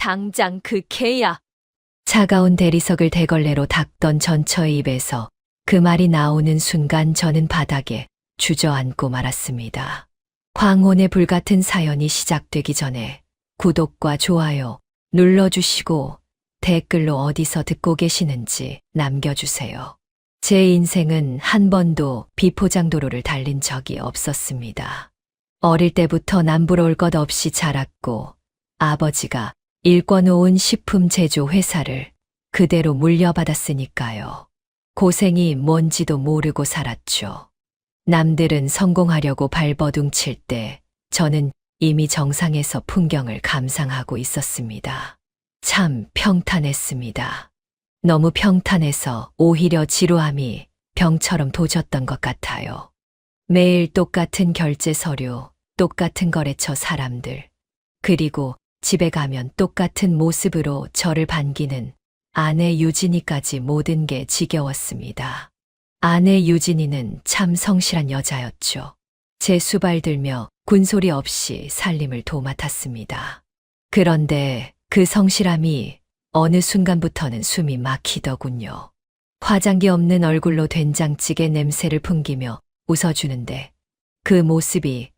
당장 그 개야. 차가운 대리석을 대걸레로 닦던 전처의 입에서 그 말이 나오는 순간 저는 바닥에 주저앉고 말았습니다. 황혼의 불같은 사연이 시작되기 전에 구독과 좋아요 눌러주시고 댓글로 어디서 듣고 계시는지 남겨주세요. 제 인생은 한 번도 비포장도로를 달린 적이 없었습니다. 어릴 때부터 남부러울 것 없이 자랐고 아버지가 일궈놓은 식품 제조 회사를 그대로 물려받았으니까요. 고생이 뭔지도 모르고 살았죠. 남들은 성공하려고 발버둥 칠 때 저는 이미 정상에서 풍경을 감상하고 있었습니다. 참 평탄했습니다. 너무 평탄해서 오히려 지루함이 병처럼 도졌던 것 같아요. 매일 똑같은 결제 서류, 똑같은 거래처 사람들, 그리고 집에 가면 똑같은 모습으로 저를 반기는 아내 유진이까지 모든 게 지겨웠습니다. 아내 유진이는 참 성실한 여자였죠. 제 수발 들며 군소리 없이 살림을 도맡았습니다. 그런데 그 성실함이 어느 순간부터는 숨이 막히더군요. 화장기 없는 얼굴로 된장찌개 냄새를 풍기며 웃어주는데 그 모습이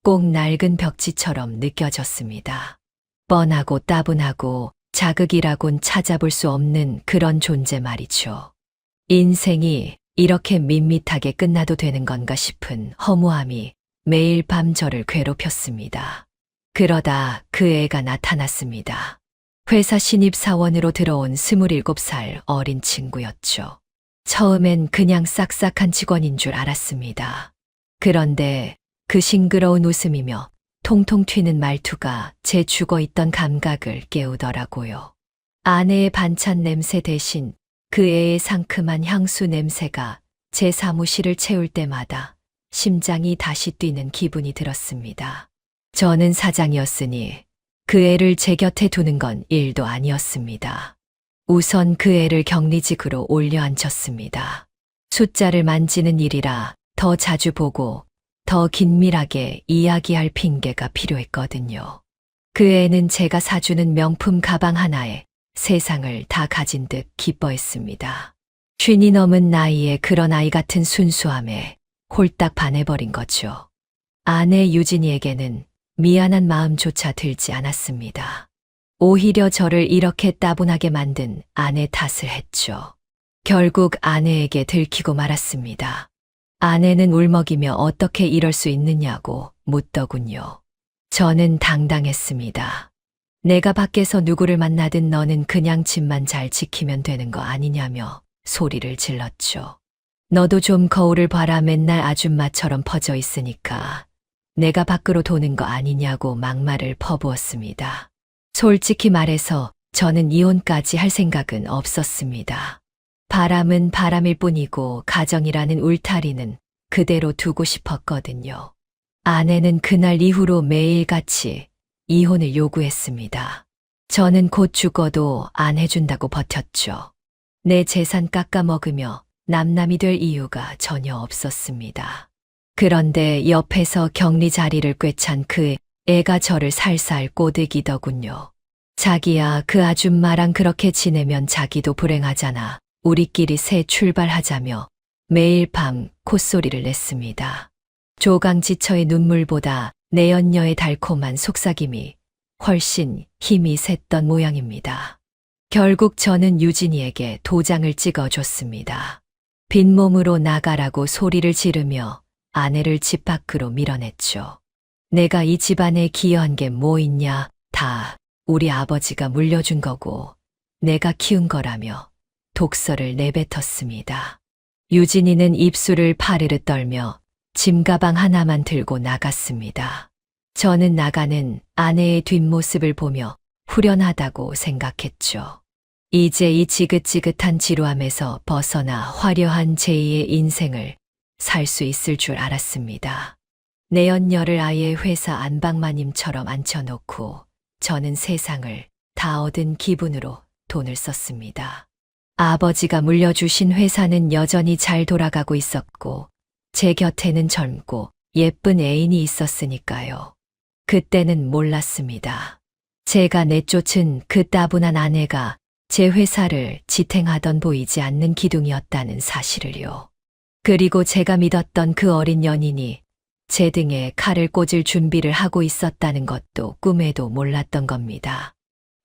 꼭 낡은 벽지처럼 느껴졌습니다. 뻔하고 따분하고 자극이라곤 찾아볼 수 없는 그런 존재 말이죠. 인생이 이렇게 밋밋하게 끝나도 되는 건가 싶은 허무함이 매일 밤 저를 괴롭혔습니다. 그러다 그 애가 나타났습니다. 회사 신입사원으로 들어온 27살 어린 친구였죠. 처음엔 그냥 싹싹한 직원인 줄 알았습니다. 그런데 그 싱그러운 웃음이며 통통 튀는 말투가 제 죽어있던 감각을 깨우더라고요. 아내의 반찬 냄새 대신 그 애의 상큼한 향수 냄새가 제 사무실을 채울 때마다 심장이 다시 뛰는 기분이 들었습니다. 저는 사장이었으니 그 애를 제 곁에 두는 건 일도 아니었습니다. 우선 그 애를 격리직으로 올려앉혔습니다. 숫자를 만지는 일이라 더 자주 보고 더 긴밀하게 이야기할 핑계가 필요했거든요. 그 애는 제가 사주는 명품 가방 하나에 세상을 다 가진 듯 기뻐했습니다. 50이 넘은 나이에 그런 아이 같은 순수함에 홀딱 반해버린 거죠. 아내 유진이에게는 미안한 마음조차 들지 않았습니다. 오히려 저를 이렇게 따분하게 만든 아내 탓을 했죠. 결국 아내에게 들키고 말았습니다. 아내는 울먹이며 어떻게 이럴 수 있느냐고 묻더군요. 저는 당당했습니다. 내가 밖에서 누구를 만나든 너는 그냥 집만 잘 지키면 되는 거 아니냐며 소리를 질렀죠. 너도 좀 거울을 봐라. 맨날 아줌마처럼 퍼져 있으니까 내가 밖으로 도는 거 아니냐고 막말을 퍼부었습니다. 솔직히 말해서 저는 이혼까지 할 생각은 없었습니다. 바람은 바람일 뿐이고 가정이라는 울타리는 그대로 두고 싶었거든요. 아내는 그날 이후로 매일같이 이혼을 요구했습니다. 저는 곧 죽어도 안 해준다고 버텼죠. 내 재산 깎아먹으며 남남이 될 이유가 전혀 없었습니다. 그런데 옆에서 격리 자리를 꿰찬 그 애가 저를 살살 꼬드기더군요. 자기야, 그 아줌마랑 그렇게 지내면 자기도 불행하잖아. 우리끼리 새 출발하자며 매일 밤 콧소리를 냈습니다. 조강지처의 눈물보다 내연녀의 달콤한 속삭임이 훨씬 힘이 셌던 모양입니다. 결국 저는 유진이에게 도장을 찍어줬습니다. 빈몸으로 나가라고 소리를 지르며 아내를 집 밖으로 밀어냈죠. 내가 이 집안에 기여한 게 뭐 있냐? 다 우리 아버지가 물려준 거고 내가 키운 거라며 독서를 내뱉었습니다. 유진이는 입술을 파르르 떨며 짐가방 하나만 들고 나갔습니다. 저는 나가는 아내의 뒷모습을 보며 후련하다고 생각했죠. 이제 이 지긋지긋한 지루함에서 벗어나 화려한 제2의 인생을 살 수 있을 줄 알았습니다. 내연녀를 아예 회사 안방마님처럼 앉혀놓고 저는 세상을 다 얻은 기분으로 돈을 썼습니다. 아버지가 물려주신 회사는 여전히 잘 돌아가고 있었고 제 곁에는 젊고 예쁜 애인이 있었으니까요. 그때는 몰랐습니다. 제가 내쫓은 그 따분한 아내가 제 회사를 지탱하던 보이지 않는 기둥이었다는 사실을요. 그리고 제가 믿었던 그 어린 연인이 제 등에 칼을 꽂을 준비를 하고 있었다는 것도 꿈에도 몰랐던 겁니다.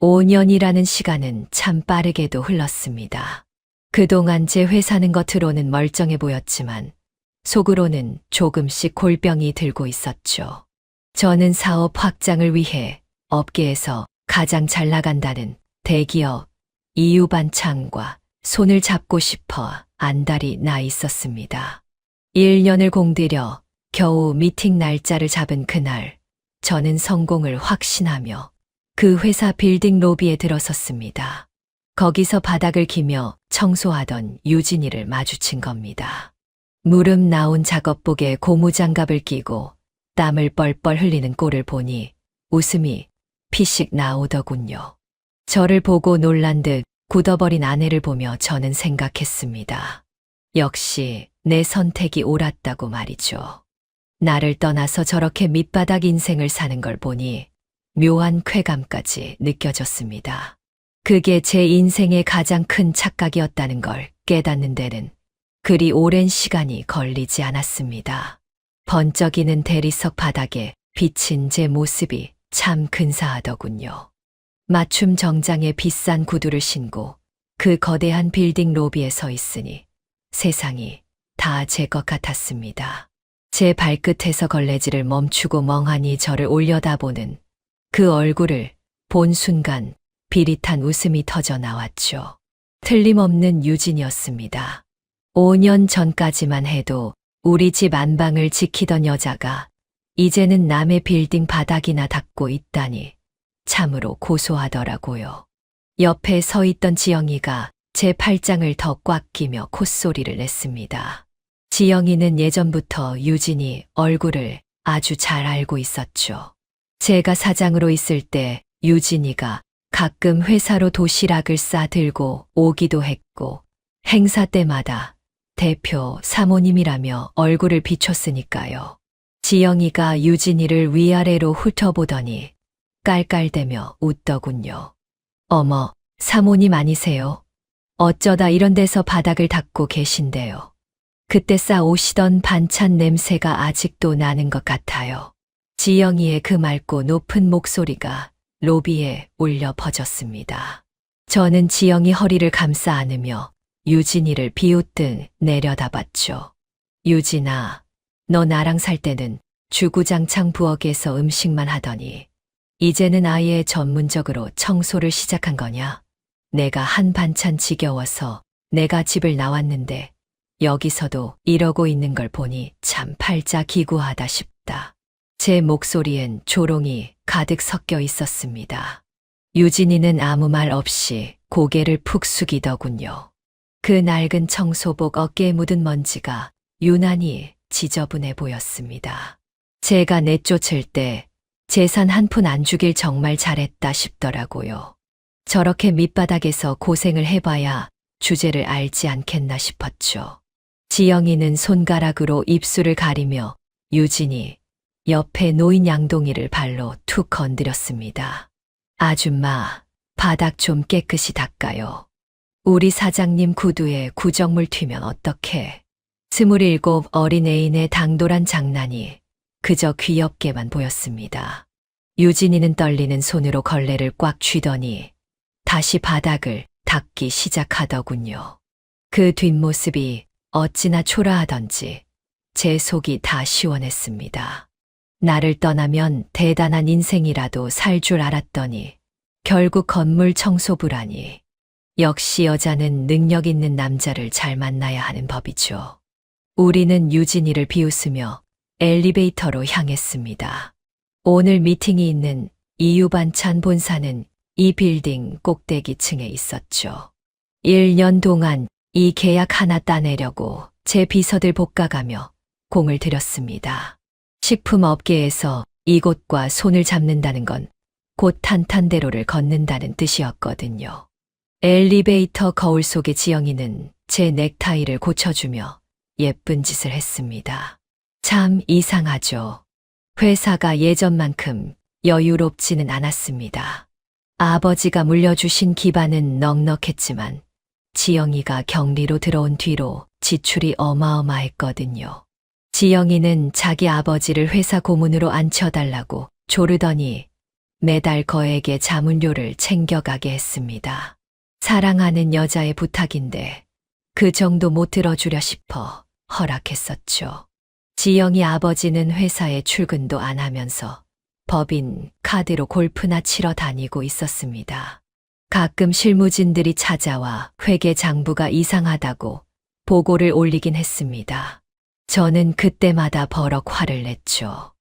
5년이라는 시간은 참 빠르게도 흘렀습니다. 그동안 제 회사는 겉으로는 멀쩡해 보였지만 속으로는 조금씩 골병이 들고 있었죠. 저는 사업 확장을 위해 업계에서 가장 잘 나간다는 대기업 이유반창과 손을 잡고 싶어 안달이 나 있었습니다. 1년을 공들여 겨우 미팅 날짜를 잡은 그날, 저는 성공을 확신하며 그 회사 빌딩 로비에 들어섰습니다. 거기서 바닥을 기며 청소하던 유진이를 마주친 겁니다. 무릎 나온 작업복에 고무장갑을 끼고 땀을 뻘뻘 흘리는 꼴을 보니 웃음이 피식 나오더군요. 저를 보고 놀란 듯 굳어버린 아내를 보며 저는 생각했습니다. 역시 내 선택이 옳았다고 말이죠. 나를 떠나서 저렇게 밑바닥 인생을 사는 걸 보니 묘한 쾌감까지 느껴졌습니다. 그게 제 인생의 가장 큰 착각이었다는 걸 깨닫는 데는 그리 오랜 시간이 걸리지 않았습니다. 번쩍이는 대리석 바닥에 비친 제 모습이 참 근사하더군요. 맞춤 정장에 비싼 구두를 신고 그 거대한 빌딩 로비에 서 있으니 세상이 다 제 것 같았습니다. 제 발끝에서 걸레질을 멈추고 멍하니 저를 올려다보는 그 얼굴을 본 순간 비릿한 웃음이 터져 나왔죠. 틀림없는 유진이었습니다. 5년 전까지만 해도 우리 집 안방을 지키던 여자가 이제는 남의 빌딩 바닥이나 닦고 있다니 참으로 고소하더라고요. 옆에 서 있던 지영이가 제 팔짱을 더 꽉 끼며 콧소리를 냈습니다. 지영이는 예전부터 유진이 얼굴을 아주 잘 알고 있었죠. 제가 사장으로 있을 때 유진이가 가끔 회사로 도시락을 싸들고 오기도 했고 행사 때마다 대표 사모님이라며 얼굴을 비췄으니까요. 지영이가 유진이를 위아래로 훑어보더니 깔깔대며 웃더군요. 어머, 사모님 아니세요? 어쩌다 이런 데서 바닥을 닦고 계신데요. 그때 싸오시던 반찬 냄새가 아직도 나는 것 같아요. 지영이의 그 맑고 높은 목소리가 로비에 울려 퍼졌습니다. 저는 지영이 허리를 감싸 안으며 유진이를 비웃듯 내려다봤죠. 유진아, 너 나랑 살 때는 주구장창 부엌에서 음식만 하더니 이제는 아예 전문적으로 청소를 시작한 거냐? 내가 한 반찬 지겨워서 내가 집을 나왔는데 여기서도 이러고 있는 걸 보니 참 팔자 기구하다 싶다. 제 목소리엔 조롱이 가득 섞여 있었습니다. 유진이는 아무 말 없이 고개를 푹 숙이더군요. 그 낡은 청소복 어깨에 묻은 먼지가 유난히 지저분해 보였습니다. 제가 내쫓을 때 재산 한 푼 안 주길 정말 잘했다 싶더라고요. 저렇게 밑바닥에서 고생을 해봐야 주제를 알지 않겠나 싶었죠. 지영이는 손가락으로 입술을 가리며 유진이 옆에 놓인 양동이를 발로 툭 건드렸습니다. 아줌마, 바닥 좀 깨끗이 닦아요. 우리 사장님 구두에 구정물 튀면 어떡해. 27 어린애인의 당돌한 장난이 그저 귀엽게만 보였습니다. 유진이는 떨리는 손으로 걸레를 꽉 쥐더니 다시 바닥을 닦기 시작하더군요. 그 뒷모습이 어찌나 초라하던지 제 속이 다 시원했습니다. 나를 떠나면 대단한 인생이라도 살 줄 알았더니 결국 건물 청소부라니. 역시 여자는 능력 있는 남자를 잘 만나야 하는 법이죠. 우리는 유진이를 비웃으며 엘리베이터로 향했습니다. 오늘 미팅이 있는 이유반찬 본사는 이 빌딩 꼭대기층에 있었죠. 1년 동안 이 계약 하나 따내려고 제 비서들 볶아가며 공을 들였습니다. 식품업계에서 이곳과 손을 잡는다는 건 곧 탄탄대로를 걷는다는 뜻이었거든요. 엘리베이터 거울 속의 지영이는 제 넥타이를 고쳐주며 예쁜 짓을 했습니다. 참 이상하죠. 회사가 예전만큼 여유롭지는 않았습니다. 아버지가 물려주신 기반은 넉넉했지만 지영이가 격리로 들어온 뒤로 지출이 어마어마했거든요. 지영이는 자기 아버지를 회사 고문으로 앉혀달라고 조르더니 매달 거액의 자문료를 챙겨가게 했습니다. 사랑하는 여자의 부탁인데 그 정도 못 들어주려 싶어 허락했었죠. 지영이 아버지는 회사에 출근도 안 하면서 법인 카드로 골프나 치러 다니고 있었습니다. 가끔 실무진들이 찾아와 회계 장부가 이상하다고 보고를 올리긴 했습니다. 저는 그때마다 버럭 화를 냈죠.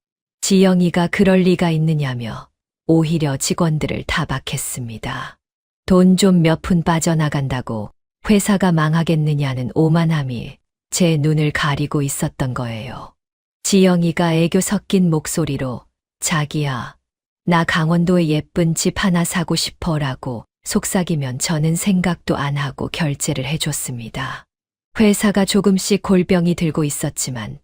지영이가 그럴 리가 있느냐며 오히려 직원들을 타박했습니다. 돈 좀 몇 푼 빠져나간다고 회사가 망하겠느냐는 오만함이 제 눈을 가리고 있었던 거예요. 지영이가 애교 섞인 목소리로 자기야, 나 강원도에 예쁜 집 하나 사고 싶어라고 속삭이면 저는 생각도 안 하고 결제를 해줬습니다. 회사가 조금씩 골병이 들고 있었지만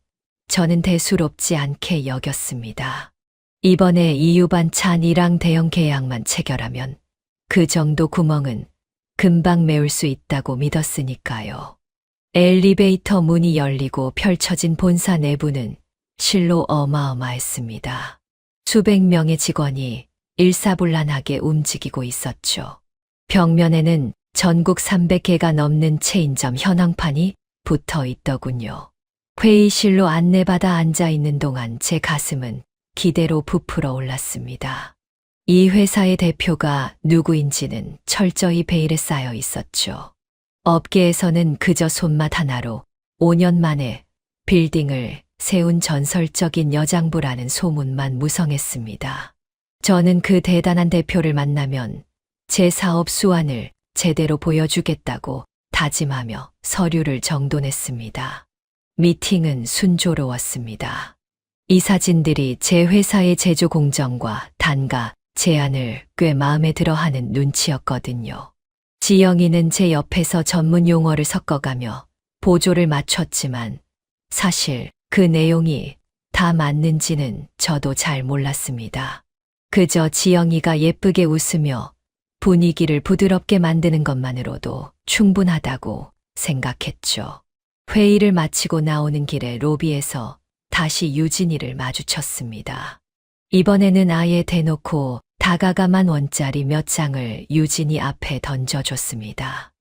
저는 대수롭지 않게 여겼습니다. 이번에 이유반찬이랑 대형 계약만 체결하면 그 정도 구멍은 금방 메울 수 있다고 믿었으니까요. 엘리베이터 문이 열리고 펼쳐진 본사 내부는 실로 어마어마했습니다. 수백 명의 직원이 일사불란하게 움직이고 있었죠. 벽면에는 전국 300개가 넘는 체인점 현황판이 붙어 있더군요. 회의실로 안내받아 앉아 있는 동안 제 가슴은 기대로 부풀어 올랐습니다. 이 회사의 대표가 누구인지는 철저히 베일에 쌓여 있었죠. 업계에서는 그저 손맛 하나로 5년 만에 빌딩을 세운 전설적인 여장부라는 소문만 무성했습니다. 저는 그 대단한 대표를 만나면 제 사업 수완을 제대로 보여주겠다고 다짐하며 서류를 정돈했습니다. 미팅은 순조로웠습니다. 이 사진들이 제 회사의 제조 공정과 단가, 제안을 꽤 마음에 들어하는 눈치였거든요. 지영이는 제 옆에서 전문 용어를 섞어가며 보조를 맞췄지만 사실 그 내용이 다 맞는지는 저도 잘 몰랐습니다. 그저 지영이가 예쁘게 웃으며 분위기를 부드럽게 만드는 것만으로도 충분하다고 생각했죠. 회의를 마치고 나오는 길에 로비에서 다시 유진이를 마주쳤습니다. 이번에는 아예 대놓고 다가가만 원짜리 몇 장을 유진이 앞에 던져줬습니다.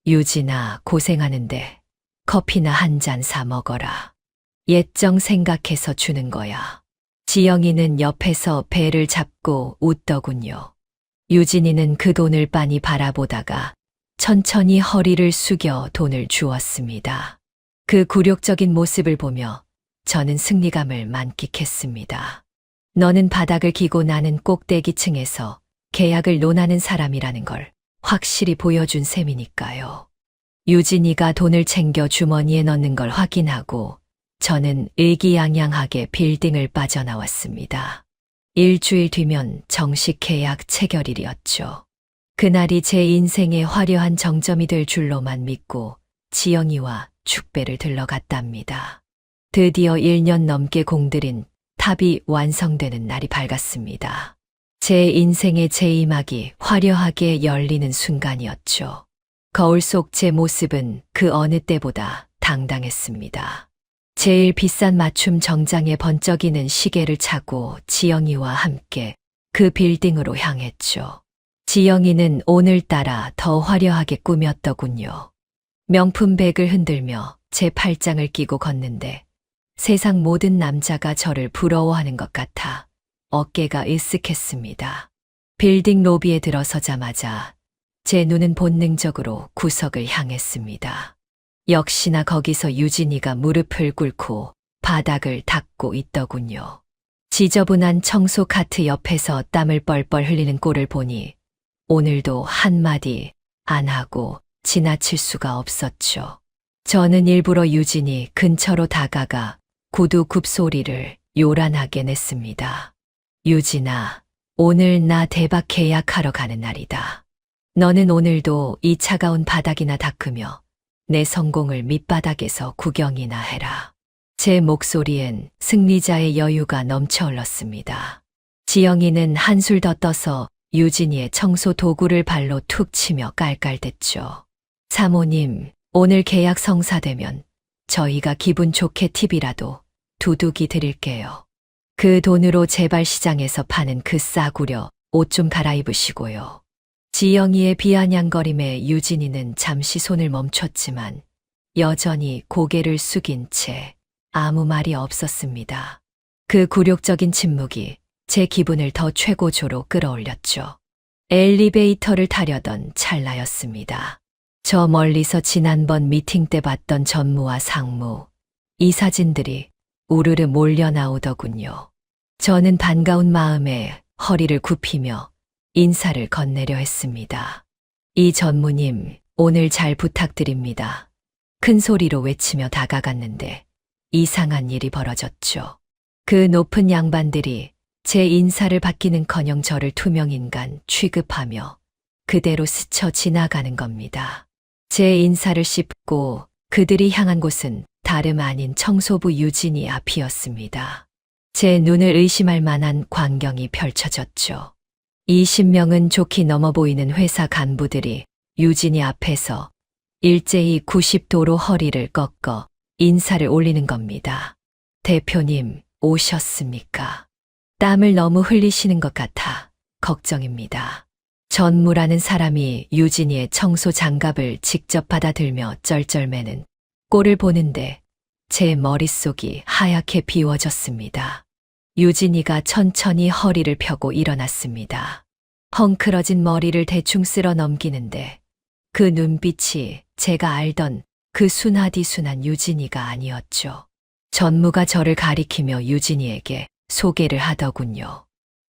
유진아, 고생하는데 커피나 한 잔 사 먹어라. 예정 생각해서 주는 거야. 지영이는 옆에서 배를 잡고 웃더군요. 유진이는 그 돈을 빤히 바라보다가 천천히 허리를 숙여 돈을 주었습니다. 그 굴욕적인 모습을 보며 저는 승리감을 만끽했습니다. 너는 바닥을 기고 나는 꼭대기층에서 계약을 논하는 사람이라는 걸 확실히 보여준 셈이니까요. 유진이가 돈을 챙겨 주머니에 넣는 걸 확인하고 저는 의기양양하게 빌딩을 빠져나왔습니다. 일주일 뒤면 정식 계약 체결일이었죠. 그날이 제 인생의 화려한 정점이 될 줄로만 믿고 지영이와 축배를 들러갔답니다. 드디어 1년 넘게 공들인 탑이 완성되는 날이 밝았습니다. 제 인생의 제이막이 화려하게 열리는 순간이었죠. 거울 속 제 모습은 그 어느 때보다 당당했습니다. 제일 비싼 맞춤 정장에 번쩍이는 시계를 차고 지영이와 함께 그 빌딩으로 향했죠. 지영이는 오늘따라 더 화려하게 꾸몄더군요. 명품 백을 흔들며 제 팔짱을 끼고 걷는데 세상 모든 남자가 저를 부러워하는 것 같아 어깨가 으쓱했습니다. 빌딩 로비에 들어서자마자 제 눈은 본능적으로 구석을 향했습니다. 역시나 거기서 유진이가 무릎을 꿇고 바닥을 닦고 있더군요. 지저분한 청소 카트 옆에서 땀을 뻘뻘 흘리는 꼴을 보니 오늘도 한마디 안 하고 지나칠 수가 없었죠. 저는 일부러 유진이 근처로 다가가 구두 굽소리를 요란하게 냈습니다. 유진아, 오늘 나 대박 계약하러 가는 날이다. 너는 오늘도 이 차가운 바닥이나 닦으며 내 성공을 밑바닥에서 구경이나 해라. 제 목소리엔 승리자의 여유가 넘쳐 흘렀습니다. 지영이는 한술 더 떠서 유진이의 청소 도구를 발로 툭 치며 깔깔댔죠. 사모님, 오늘 계약 성사되면 저희가 기분 좋게 팁이라도 두둑이 드릴게요. 그 돈으로 제발 시장에서 파는 그 싸구려 옷 좀 갈아입으시고요. 지영이의 비아냥거림에 유진이는 잠시 손을 멈췄지만 여전히 고개를 숙인 채 아무 말이 없었습니다. 그 굴욕적인 침묵이 제 기분을 더 최고조로 끌어올렸죠. 엘리베이터를 타려던 찰나였습니다. 저 멀리서 지난번 미팅 때 봤던 전무와 상무, 이 사진들이 우르르 몰려 나오더군요. 저는 반가운 마음에 허리를 굽히며 인사를 건네려 했습니다. 이 전무님, 오늘 잘 부탁드립니다. 큰 소리로 외치며 다가갔는데 이상한 일이 벌어졌죠. 그 높은 양반들이 제 인사를 받기는커녕 저를 투명인간 취급하며 그대로 스쳐 지나가는 겁니다. 제 인사를 씹고 그들이 향한 곳은 다름 아닌 청소부 유진이 앞이었습니다. 제 눈을 의심할 만한 광경이 펼쳐졌죠. 20명은 좋게 넘어 보이는 회사 간부들이 유진이 앞에서 일제히 90도로 허리를 꺾어 인사를 올리는 겁니다. 대표님, 오셨습니까? 땀을 너무 흘리시는 것 같아 걱정입니다. 전무라는 사람이 유진이의 청소 장갑을 직접 받아들며 쩔쩔매는 꼴을 보는데 제 머릿속이 하얗게 비워졌습니다. 유진이가 천천히 허리를 펴고 일어났습니다. 헝클어진 머리를 대충 쓸어 넘기는데 그 눈빛이 제가 알던 그 순하디순한 유진이가 아니었죠. 전무가 저를 가리키며 유진이에게 소개를 하더군요.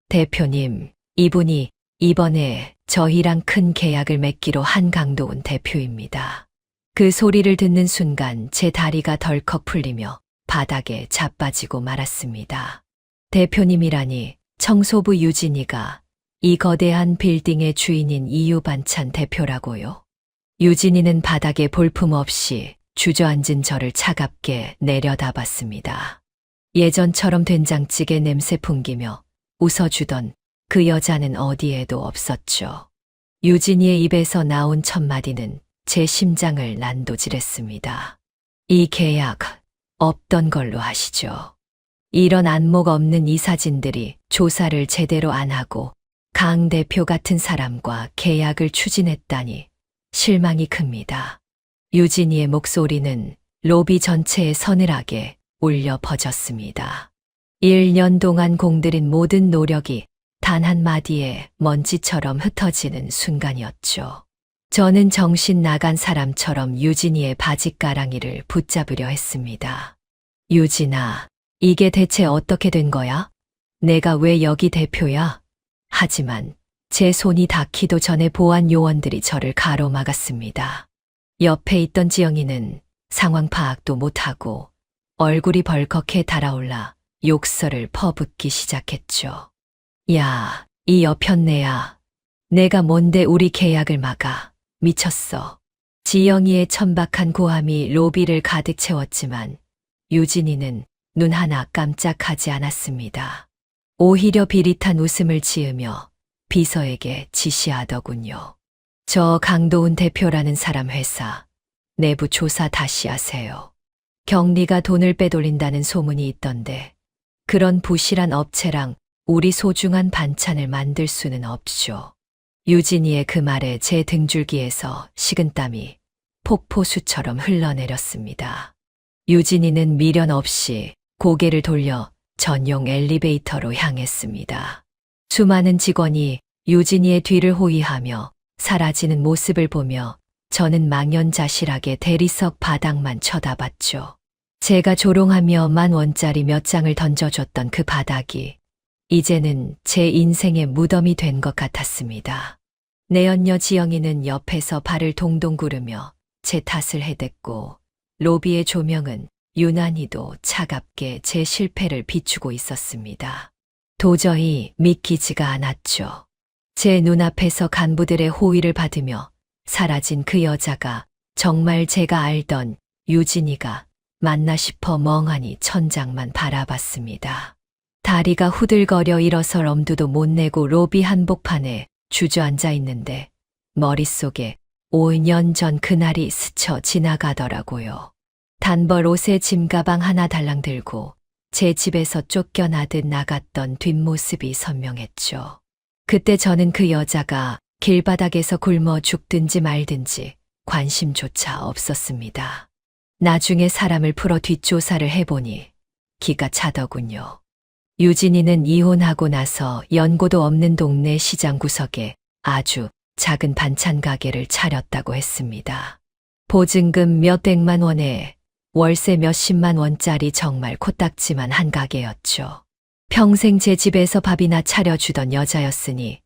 대표님, 이분이 이번에 저희랑 큰 계약을 맺기로 한 강도훈 대표입니다. 그 소리를 듣는 순간 제 다리가 덜컥 풀리며 바닥에 자빠지고 말았습니다. 대표님이라니 청소부 유진이가 이 거대한 빌딩의 주인인 이유반찬 대표라고요. 유진이는 바닥에 볼품없이 주저앉은 저를 차갑게 내려다봤습니다. 예전처럼 된장찌개 냄새 풍기며 웃어주던 그 여자는 어디에도 없었죠. 유진이의 입에서 나온 첫마디는 제 심장을 난도질했습니다. 이 계약 없던 걸로 하시죠. 이런 안목 없는 이 사진들이 조사를 제대로 안 하고 강 대표 같은 사람과 계약을 추진했다니 실망이 큽니다. 유진이의 목소리는 로비 전체에 서늘하게 울려 퍼졌습니다. 1년 동안 공들인 모든 노력이 단 한마디에 먼지처럼 흩어지는 순간이었죠. 저는 정신 나간 사람처럼 유진이의 바지가랑이를 붙잡으려 했습니다. 유진아, 이게 대체 어떻게 된 거야? 내가 왜 여기 대표야? 하지만 제 손이 닿기도 전에 보안 요원들이 저를 가로막았습니다. 옆에 있던 지영이는 상황 파악도 못하고 얼굴이 벌겋게 달아올라 욕설을 퍼붓기 시작했죠. 야, 이 여편네야. 내가 뭔데 우리 계약을 막아. 미쳤어. 지영이의 천박한 고함이 로비를 가득 채웠지만 유진이는 눈 하나 깜짝하지 않았습니다. 오히려 비릿한 웃음을 지으며 비서에게 지시하더군요. 저 강도훈 대표라는 사람 회사 내부 조사 다시 하세요. 경리가 돈을 빼돌린다는 소문이 있던데 그런 부실한 업체랑 우리 소중한 반찬을 만들 수는 없죠. 유진이의 그 말에 제 등줄기에서 식은땀이 폭포수처럼 흘러내렸습니다. 유진이는 미련 없이 고개를 돌려 전용 엘리베이터로 향했습니다. 수많은 직원이 유진이의 뒤를 호위하며 사라지는 모습을 보며 저는 망연자실하게 대리석 바닥만 쳐다봤죠. 제가 조롱하며 10,000원짜리 몇 장을 던져줬던 그 바닥이 이제는 제 인생의 무덤이 된 것 같았습니다. 내연녀 지영이는 옆에서 발을 동동 구르며 제 탓을 해댔고 로비의 조명은 유난히도 차갑게 제 실패를 비추고 있었습니다. 도저히 믿기지가 않았죠. 제 눈앞에서 간부들의 호의를 받으며 사라진 그 여자가 정말 제가 알던 유진이가 맞나 싶어 멍하니 천장만 바라봤습니다. 다리가 후들거려 일어설 엄두도 못 내고 로비 한복판에 주저앉아 있는데 머릿속에 5년 전 그날이 스쳐 지나가더라고요. 단벌 옷에 짐가방 하나 달랑 들고 제 집에서 쫓겨나듯 나갔던 뒷모습이 선명했죠. 그때 저는 그 여자가 길바닥에서 굶어 죽든지 말든지 관심조차 없었습니다. 나중에 사람을 풀어 뒷조사를 해보니 기가 차더군요. 유진이는 이혼하고 나서 연고도 없는 동네 시장 구석에 아주 작은 반찬 가게를 차렸다고 했습니다. 보증금 몇백만 원에 월세 몇십만 원짜리 정말 코딱지만 한 가게였죠. 평생 제 집에서 밥이나 차려주던 여자였으니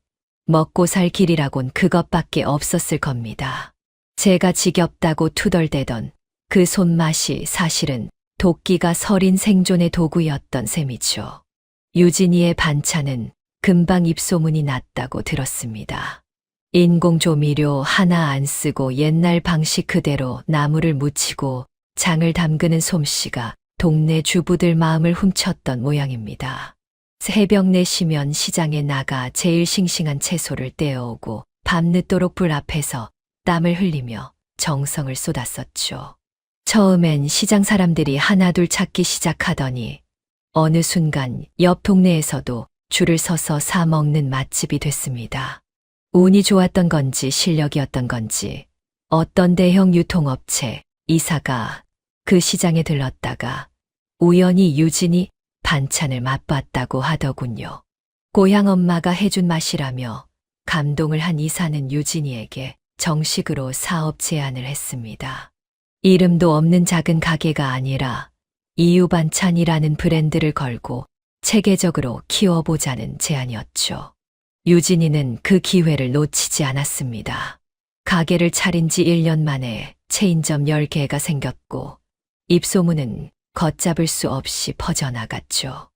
먹고 살 길이라곤 그것밖에 없었을 겁니다. 제가 지겹다고 투덜대던 그 손맛이 사실은 도끼가 서린 생존의 도구였던 셈이죠. 유진이의 반찬은 금방 입소문이 났다고 들었습니다. 인공조미료 하나 안 쓰고 옛날 방식 그대로 나물을 무치고 장을 담그는 솜씨가 동네 주부들 마음을 훔쳤던 모양입니다. 새벽 4시면 시장에 나가 제일 싱싱한 채소를 떼어오고 밤늦도록 불 앞에서 땀을 흘리며 정성을 쏟았었죠. 처음엔 시장 사람들이 하나둘 찾기 시작하더니 어느 순간 옆 동네에서도 줄을 서서 사 먹는 맛집이 됐습니다. 운이 좋았던 건지 실력이었던 건지 어떤 대형 유통업체 이사가 그 시장에 들렀다가 우연히 유진이 반찬을 맛봤다고 하더군요. 고향 엄마가 해준 맛이라며 감동을 한 이사는 유진이에게 정식으로 사업 제안을 했습니다. 이름도 없는 작은 가게가 아니라 이유반찬이라는 브랜드를 걸고 체계적으로 키워보자는 제안이었죠. 유진이는 그 기회를 놓치지 않았습니다. 가게를 차린 지 1년 만에 체인점 10개가 생겼고 입소문은 걷잡을 수 없이 퍼져나갔죠.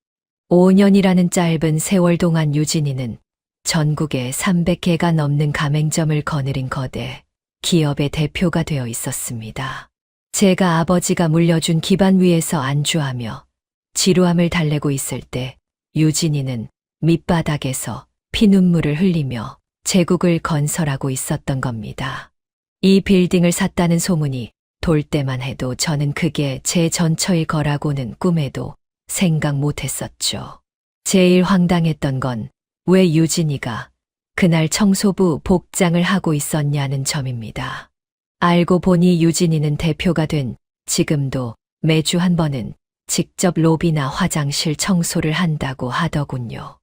5년이라는 짧은 세월 동안 유진이는 전국에 300개가 넘는 가맹점을 거느린 거대 기업의 대표가 되어 있었습니다. 제가 아버지가 물려준 기반 위에서 안주하며 지루함을 달래고 있을 때 유진이는 밑바닥에서 피눈물을 흘리며 제국을 건설하고 있었던 겁니다. 이 빌딩을 샀다는 소문이 돌 때만 해도 저는 그게 제 전처일 거라고는 꿈에도 생각 못했었죠. 제일 황당했던 건 왜 유진이가 그날 청소부 복장을 하고 있었냐는 점입니다. 알고 보니 유진이는 대표가 된 지금도 매주 한 번은 직접 로비나 화장실 청소를 한다고 하더군요.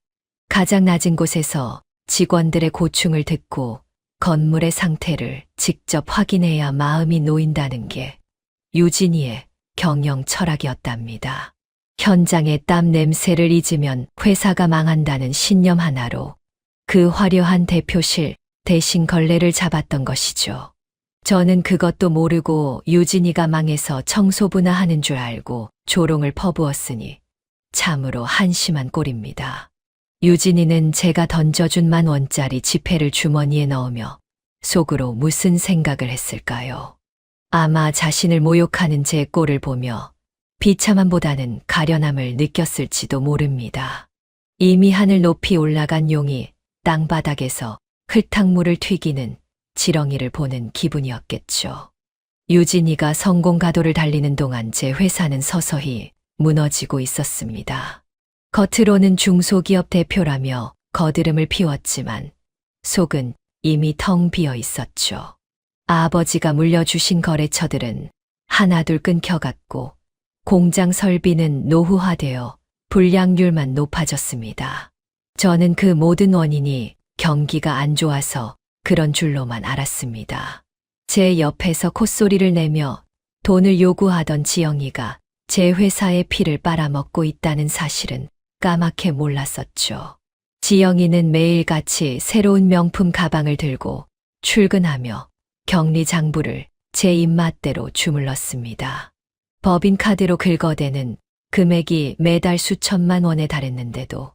가장 낮은 곳에서 직원들의 고충을 듣고 건물의 상태를 직접 확인해야 마음이 놓인다는 게 유진이의 경영 철학이었답니다. 현장의 땀 냄새를 잊으면 회사가 망한다는 신념 하나로 그 화려한 대표실 대신 걸레를 잡았던 것이죠. 저는 그것도 모르고 유진이가 망해서 청소부나 하는 줄 알고 조롱을 퍼부었으니 참으로 한심한 꼴입니다. 유진이는 제가 던져준 10,000원짜리 지폐를 주머니에 넣으며 속으로 무슨 생각을 했을까요? 아마 자신을 모욕하는 제 꼴을 보며 비참함보다는 가련함을 느꼈을지도 모릅니다. 이미 하늘 높이 올라간 용이 땅바닥에서 흙탕물을 튀기는 지렁이를 보는 기분이었겠죠. 유진이가 성공 가도를 달리는 동안 제 회사는 서서히 무너지고 있었습니다. 겉으로는 중소기업 대표라며 거드름을 피웠지만 속은 이미 텅 비어 있었죠. 아버지가 물려주신 거래처들은 하나둘 끊겨갔고 공장 설비는 노후화되어 불량률만 높아졌습니다. 저는 그 모든 원인이 경기가 안 좋아서 그런 줄로만 알았습니다. 제 옆에서 콧소리를 내며 돈을 요구하던 지영이가 제 회사의 피를 빨아먹고 있다는 사실은 까맣게 몰랐었죠. 지영이는 매일같이 새로운 명품 가방을 들고 출근하며 격리장부를 제 입맛대로 주물렀습니다. 법인카드로 긁어대는 금액이 매달 수천만 원에 달했는데도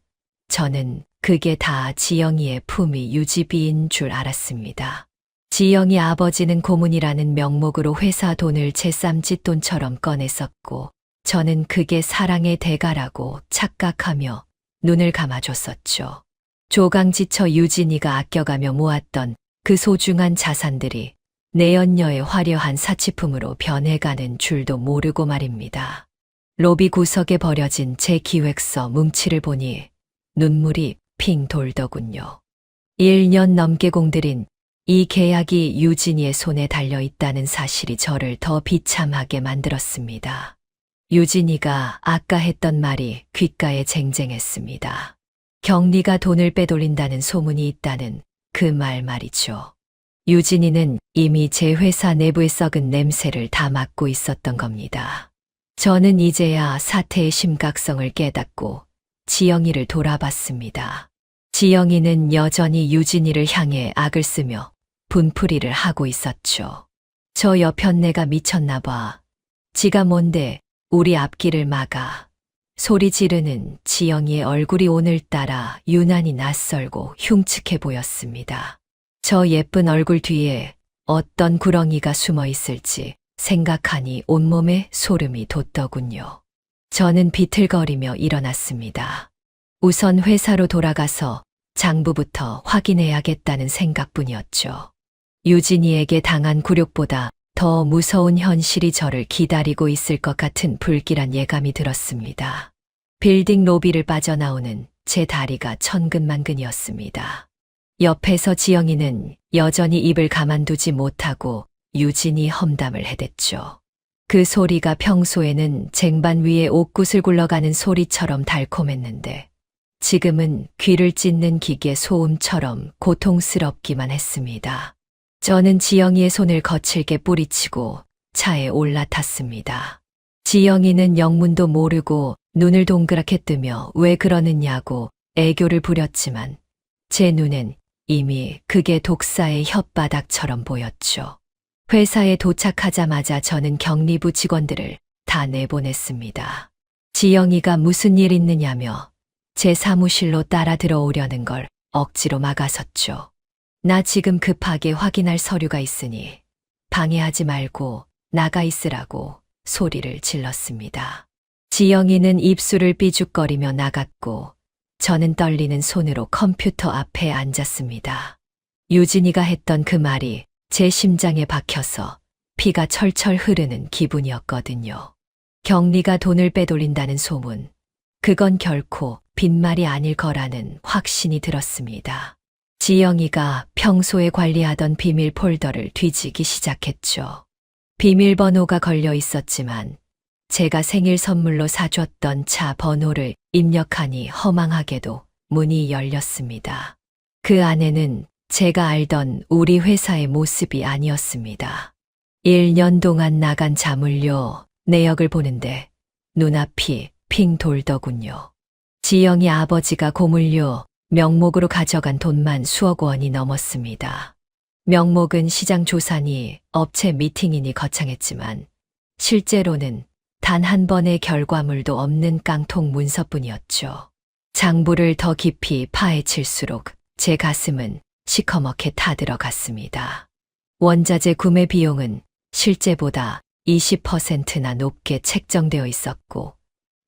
저는 그게 다 지영이의 품위 유지비인 줄 알았습니다. 지영이 아버지는 고문이라는 명목으로 회사 돈을 제 쌈짓돈처럼 꺼냈었고 저는 그게 사랑의 대가라고 착각하며 눈을 감아줬었죠. 조강지처 유진이가 아껴가며 모았던 그 소중한 자산들이 내연녀의 화려한 사치품으로 변해가는 줄도 모르고 말입니다. 로비 구석에 버려진 제 기획서 뭉치를 보니 눈물이 핑 돌더군요. 1년 넘게 공들인 이 계약이 유진이의 손에 달려 있다는 사실이 저를 더 비참하게 만들었습니다. 유진이가 아까 했던 말이 귓가에 쟁쟁했습니다. 경리가 돈을 빼돌린다는 소문이 있다는 그 말 말이죠. 유진이는 이미 제 회사 내부의 썩은 냄새를 다 맡고 있었던 겁니다. 저는 이제야 사태의 심각성을 깨닫고 지영이를 돌아봤습니다. 지영이는 여전히 유진이를 향해 악을 쓰며 분풀이를 하고 있었죠. 저 여편네가 미쳤나 봐. 지가 뭔데 우리 앞길을 막아. 소리 지르는 지영이의 얼굴이 오늘따라 유난히 낯설고 흉측해 보였습니다. 저 예쁜 얼굴 뒤에 어떤 구렁이가 숨어 있을지 생각하니 온몸에 소름이 돋더군요. 저는 비틀거리며 일어났습니다. 우선 회사로 돌아가서 장부부터 확인해야겠다는 생각뿐이었죠. 유진이에게 당한 굴욕보다 더 무서운 현실이 저를 기다리고 있을 것 같은 불길한 예감이 들었습니다. 빌딩 로비를 빠져나오는 제 다리가 천근만근이었습니다. 옆에서 지영이는 여전히 입을 가만두지 못하고 유진이 험담을 해댔죠. 그 소리가 평소에는 쟁반 위에 옥굿을 굴러가는 소리처럼 달콤했는데 지금은 귀를 찢는 기계 소음처럼 고통스럽기만 했습니다. 저는 지영이의 손을 거칠게 뿌리치고 차에 올라탔습니다. 지영이는 영문도 모르고 눈을 동그랗게 뜨며 왜 그러느냐고 애교를 부렸지만 제 눈엔 이미 그게 독사의 혓바닥처럼 보였죠. 회사에 도착하자마자 저는 격리부 직원들을 다 내보냈습니다. 지영이가 무슨 일 있느냐며 제 사무실로 따라 들어오려는 걸 억지로 막아섰죠. 나 지금 급하게 확인할 서류가 있으니 방해하지 말고 나가 있으라고 소리를 질렀습니다. 지영이는 입술을 삐죽거리며 나갔고 저는 떨리는 손으로 컴퓨터 앞에 앉았습니다. 유진이가 했던 그 말이 제 심장에 박혀서 피가 철철 흐르는 기분이었거든요. 경리가 돈을 빼돌린다는 소문, 그건 결코 빈말이 아닐 거라는 확신이 들었습니다. 지영이가 평소에 관리하던 비밀 폴더를 뒤지기 시작했죠. 비밀번호가 걸려 있었지만 제가 생일 선물로 사줬던 차 번호를 입력하니 허망하게도 문이 열렸습니다. 그 안에는 제가 알던 우리 회사의 모습이 아니었습니다. 1년 동안 나간 자물쇠 내역을 보는데 눈앞이 핑 돌더군요. 지영이 아버지가 고물료 명목으로 가져간 돈만 수억 원이 넘었습니다. 명목은 시장 조사니 업체 미팅이니 거창했지만 실제로는 단 한 번의 결과물도 없는 깡통 문서뿐이었죠. 장부를 더 깊이 파헤칠수록 제 가슴은 시커멓게 타들어갔습니다. 원자재 구매 비용은 실제보다 20%나 높게 책정되어 있었고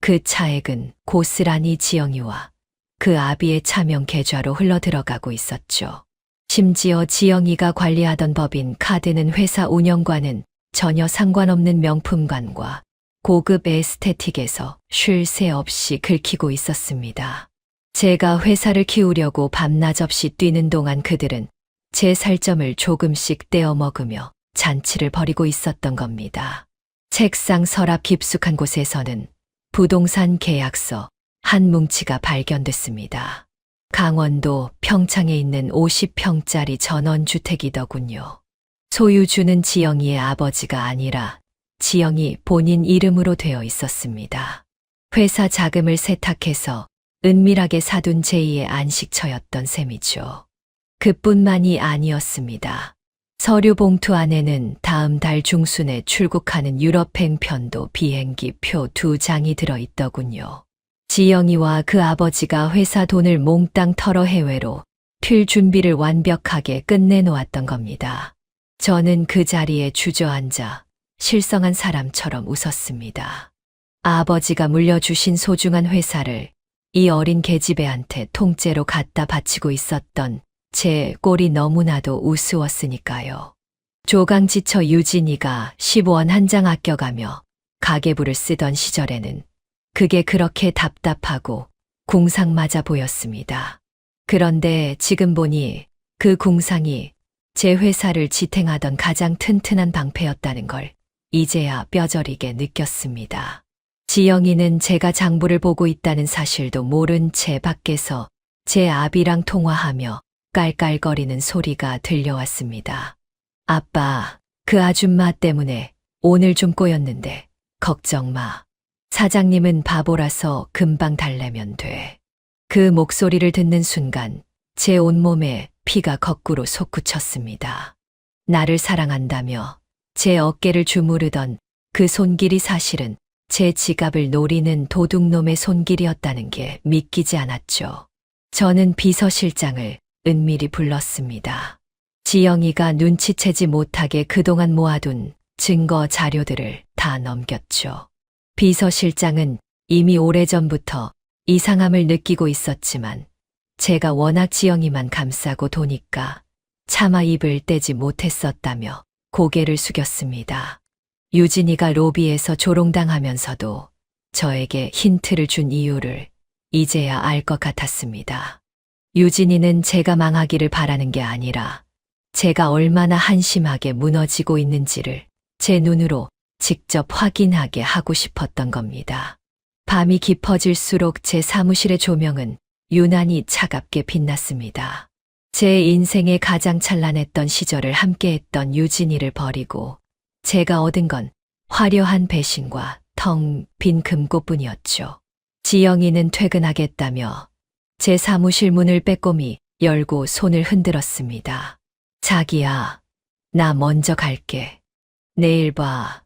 그 차액은 고스란히 지영이와 그 아비의 차명 계좌로 흘러들어가고 있었죠. 심지어 지영이가 관리하던 법인 카드는 회사 운영과는 전혀 상관없는 명품관과 고급 에스테틱에서 쉴 새 없이 긁히고 있었습니다. 제가 회사를 키우려고 밤낮 없이 뛰는 동안 그들은 제 살점을 조금씩 떼어 먹으며 잔치를 벌이고 있었던 겁니다. 책상 서랍 깊숙한 곳에서는 부동산 계약서 한 뭉치가 발견됐습니다. 강원도 평창에 있는 50평짜리 전원주택이더군요. 소유주는 지영이의 아버지가 아니라 지영이 본인 이름으로 되어 있었습니다. 회사 자금을 세탁해서 은밀하게 사둔 제2의 안식처였던 셈이죠. 그뿐만이 아니었습니다. 서류 봉투 안에는 다음 달 중순에 출국하는 유럽 행편도 비행기 표 2장이 들어있더군요. 지영이와 그 아버지가 회사 돈을 몽땅 털어 해외로 튈 준비를 완벽하게 끝내놓았던 겁니다. 저는 그 자리에 주저앉아 실성한 사람처럼 웃었습니다. 아버지가 물려주신 소중한 회사를 이 어린 계집애한테 통째로 갖다 바치고 있었던 제 꼴이 너무나도 우스웠으니까요. 조강 지쳐 유진이가 15원 한 장 아껴가며 가계부를 쓰던 시절에는 그게 그렇게 답답하고 궁상맞아 보였습니다. 그런데 지금 보니 그 궁상이 제 회사를 지탱하던 가장 튼튼한 방패였다는 걸 이제야 뼈저리게 느꼈습니다. 지영이는 제가 장부를 보고 있다는 사실도 모른 채 밖에서 제 아비랑 통화하며 깔깔거리는 소리가 들려왔습니다. 아빠, 그 아줌마 때문에 오늘 좀 꼬였는데 걱정 마. 사장님은 바보라서 금방 달래면 돼. 그 목소리를 듣는 순간 제 온몸에 피가 거꾸로 솟구쳤습니다. 나를 사랑한다며 제 어깨를 주무르던 그 손길이 사실은 제 지갑을 노리는 도둑놈의 손길이었다는 게 믿기지 않았죠. 저는 비서실장을 은밀히 불렀습니다. 지영이가 눈치채지 못하게 그동안 모아둔 증거 자료들을 다 넘겼죠. 비서실장은 이미 오래전부터 이상함을 느끼고 있었지만 제가 워낙 지영이만 감싸고 도니까 차마 입을 떼지 못했었다며 고개를 숙였습니다. 유진이가 로비에서 조롱당하면서도 저에게 힌트를 준 이유를 이제야 알 것 같았습니다. 유진이는 제가 망하기를 바라는 게 아니라 제가 얼마나 한심하게 무너지고 있는지를 제 눈으로 직접 확인하게 하고 싶었던 겁니다. 밤이 깊어질수록 제 사무실의 조명은 유난히 차갑게 빛났습니다. 제 인생의 가장 찬란했던 시절을 함께했던 유진이를 버리고 제가 얻은 건 화려한 배신과 텅 빈 금고뿐이었죠. 지영이는 퇴근하겠다며 제 사무실 문을 빼꼼히 열고 손을 흔들었습니다. 자기야, 나 먼저 갈게. 내일 봐.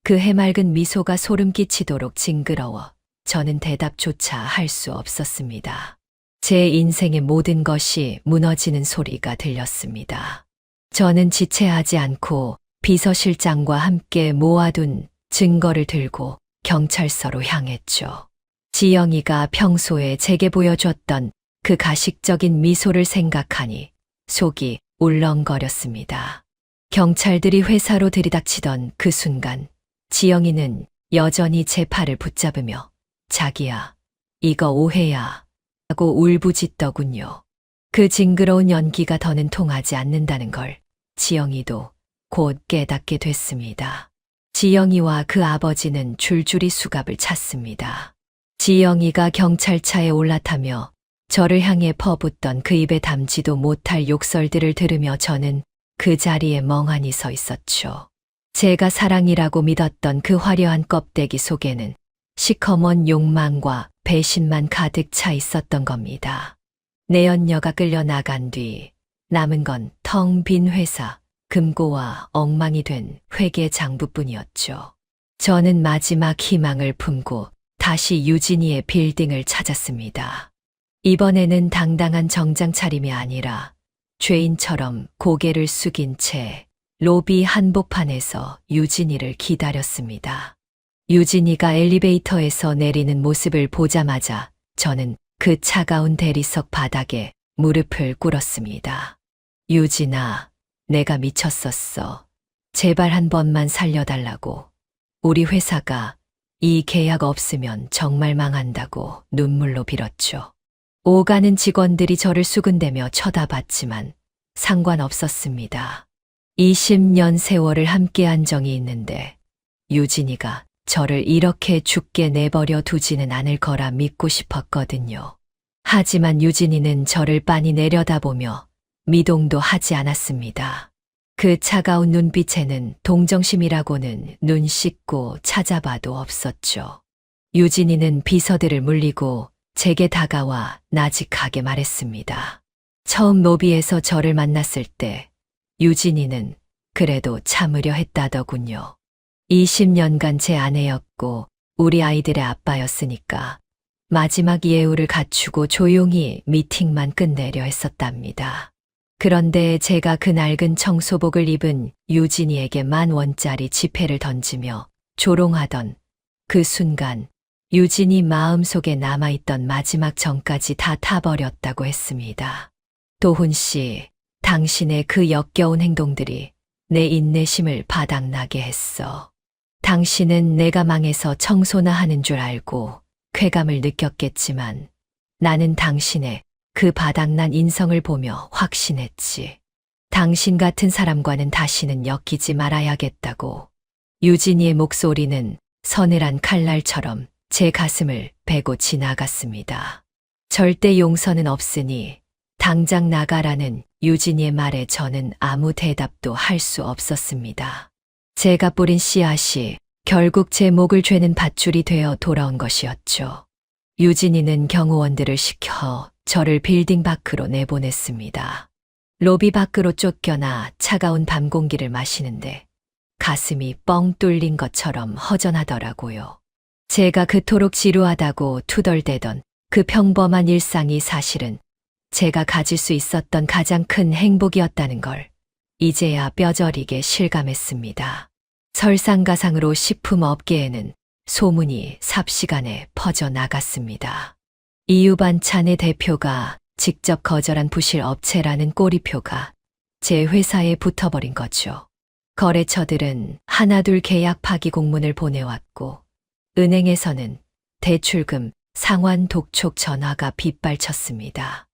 그 해맑은 미소가 소름 끼치도록 징그러워 저는 대답조차 할 수 없었습니다. 제 인생의 모든 것이 무너지는 소리가 들렸습니다. 저는 지체하지 않고 비서실장과 함께 모아둔 증거를 들고 경찰서로 향했죠. 지영이가 평소에 제게 보여줬던 그 가식적인 미소를 생각하니 속이 울렁거렸습니다. 경찰들이 회사로 들이닥치던 그 순간 지영이는 여전히 제 팔을 붙잡으며 자기야, 이거 오해야 하고 울부짖더군요. 그 징그러운 연기가 더는 통하지 않는다는 걸 지영이도 곧 깨닫게 됐습니다. 지영이와 그 아버지는 줄줄이 수갑을 찼습니다. 지영이가 경찰차에 올라타며 저를 향해 퍼붓던 그 입에 담지도 못할 욕설들을 들으며 저는 그 자리에 멍하니 서 있었죠. 제가 사랑이라고 믿었던 그 화려한 껍데기 속에는 시커먼 욕망과 배신만 가득 차 있었던 겁니다. 내연녀가 끌려 나간 뒤 남은 건 텅 빈 회사, 금고와 엉망이 된 회계 장부뿐이었죠. 저는 마지막 희망을 품고 다시 유진이의 빌딩을 찾았습니다. 이번에는 당당한 정장 차림이 아니라 죄인처럼 고개를 숙인 채 로비 한복판에서 유진이를 기다렸습니다. 유진이가 엘리베이터에서 내리는 모습을 보자마자 저는 그 차가운 대리석 바닥에 무릎을 꿇었습니다. 유진아, 내가 미쳤었어. 제발 한 번만 살려달라고. 우리 회사가 이 계약 없으면 정말 망한다고 눈물로 빌었죠. 오가는 직원들이 저를 수군대며 쳐다봤지만 상관없었습니다. 20년 세월을 함께한 정이 있는데 유진이가 저를 이렇게 죽게 내버려 두지는 않을 거라 믿고 싶었거든요. 하지만 유진이는 저를 빤히 내려다보며 미동도 하지 않았습니다. 그 차가운 눈빛에는 동정심이라고는 눈 씻고 찾아봐도 없었죠. 유진이는 비서들을 물리고 제게 다가와 나직하게 말했습니다. 처음 로비에서 저를 만났을 때 유진이는 그래도 참으려 했다더군요. 20년간 제 아내였고 우리 아이들의 아빠였으니까 마지막 예우를 갖추고 조용히 미팅만 끝내려 했었답니다. 그런데 제가 그 낡은 청소복을 입은 유진이에게 10,000원짜리 지폐를 던지며 조롱하던 그 순간 유진이 마음속에 남아있던 마지막 정까지 다 타버렸다고 했습니다. 도훈 씨, 당신의 그 역겨운 행동들이 내 인내심을 바닥나게 했어. 당신은 내가 망해서 청소나 하는 줄 알고 쾌감을 느꼈겠지만 나는 당신의 그 바닥난 인성을 보며 확신했지. 당신 같은 사람과는 다시는 엮이지 말아야겠다고. 유진이의 목소리는 서늘한 칼날처럼 제 가슴을 베고 지나갔습니다. 절대 용서는 없으니 당장 나가라는 유진이의 말에 저는 아무 대답도 할 수 없었습니다. 제가 뿌린 씨앗이 결국 제 목을 죄는 밧줄이 되어 돌아온 것이었죠. 유진이는 경호원들을 시켜 저를 빌딩 밖으로 내보냈습니다. 로비 밖으로 쫓겨나 차가운 밤 공기를 마시는데 가슴이 뻥 뚫린 것처럼 허전하더라고요. 제가 그토록 지루하다고 투덜대던 그 평범한 일상이 사실은 제가 가질 수 있었던 가장 큰 행복이었다는 걸 이제야 뼈저리게 실감했습니다. 설상가상으로 식품업계에는 소문이 삽시간에 퍼져나갔습니다. 이유반찬의 대표가 직접 거절한 부실 업체라는 꼬리표가 제 회사에 붙어버린 거죠. 거래처들은 하나둘 계약 파기 공문을 보내왔고 은행에서는 대출금 상환 독촉 전화가 빗발쳤습니다.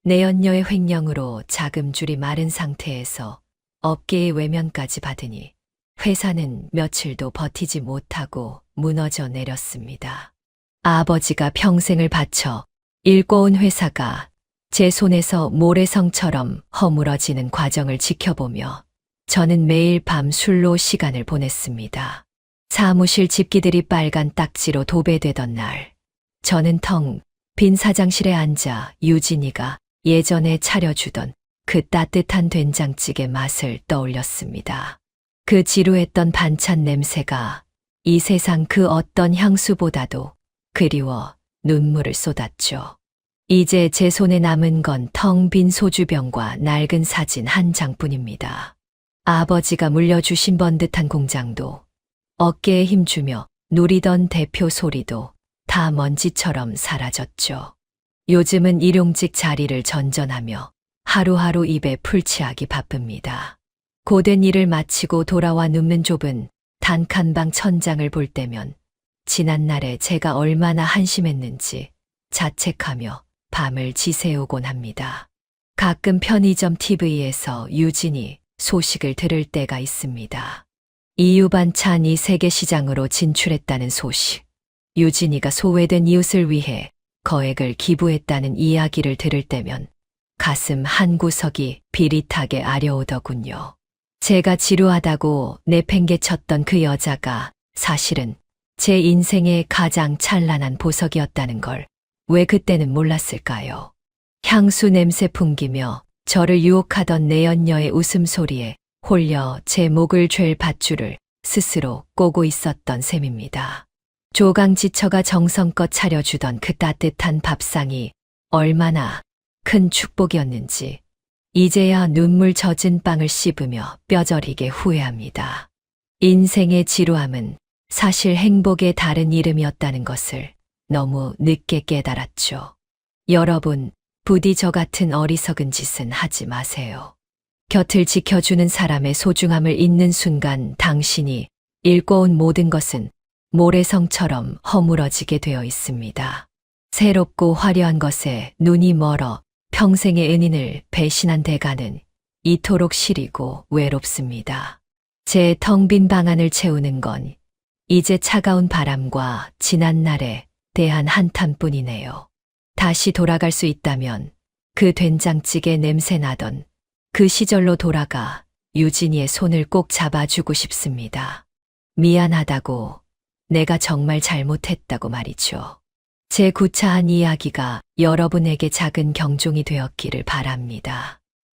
내연녀의 횡령으로 자금줄이 마른 상태에서 업계의 외면까지 받으니 회사는 며칠도 버티지 못하고 무너져 내렸습니다. 아버지가 평생을 바쳐 일궈온 회사가 제 손에서 모래성처럼 허물어지는 과정을 지켜보며 저는 매일 밤 술로 시간을 보냈습니다. 사무실 집기들이 빨간 딱지로 도배되던 날, 저는 텅 빈 사장실에 앉아 유진이가 예전에 차려주던 그 따뜻한 된장찌개 맛을 떠올렸습니다. 그 지루했던 반찬 냄새가 이 세상 그 어떤 향수보다도 그리워 눈물을 쏟았죠. 이제 제 손에 남은 건 텅 빈 소주병과 낡은 사진 한 장뿐입니다. 아버지가 물려주신 번듯한 공장도 어깨에 힘주며 누리던 대표 소리도 다 먼지처럼 사라졌죠. 요즘은 일용직 자리를 전전하며 하루하루 입에 풀칠하기 바쁩니다. 고된 일을 마치고 돌아와 눕는 좁은 단칸방 천장을 볼 때면 지난날에 제가 얼마나 한심했는지 자책하며 밤을 지새우곤 합니다. 가끔 편의점 TV에서 유진이 소식을 들을 때가 있습니다. 이유반찬이 세계 시장으로 진출했다는 소식, 유진이가 소외된 이웃을 위해 거액을 기부했다는 이야기를 들을 때면 가슴 한 구석이 비릿하게 아려오더군요. 제가 지루하다고 내팽개쳤던 그 여자가 사실은 제 인생의 가장 찬란한 보석이었다는 걸 왜 그때는 몰랐을까요? 향수 냄새 풍기며 저를 유혹하던 내연녀의 웃음소리에 홀려 제 목을 죄 밧줄을 스스로 꼬고 있었던 셈입니다. 조강지처가 정성껏 차려주던 그 따뜻한 밥상이 얼마나 큰 축복이었는지 이제야 눈물 젖은 빵을 씹으며 뼈저리게 후회합니다. 인생의 지루함은 사실 행복의 다른 이름이었다는 것을 너무 늦게 깨달았죠. 여러분, 부디 저 같은 어리석은 짓은 하지 마세요. 곁을 지켜주는 사람의 소중함을 잊는 순간 당신이 일궈온 모든 것은 모래성처럼 허물어지게 되어 있습니다. 새롭고 화려한 것에 눈이 멀어 평생의 은인을 배신한 대가는 이토록 시리고 외롭습니다. 제 텅 빈 방 안을 채우는 건 이제 차가운 바람과 지난날에 대한 한탄뿐이네요. 다시 돌아갈 수 있다면 그 된장찌개 냄새 나던 그 시절로 돌아가 유진이의 손을 꼭 잡아주고 싶습니다. 미안하다고, 내가 정말 잘못했다고 말이죠. 제 구차한 이야기가 여러분에게 작은 경종이 되었기를 바랍니다.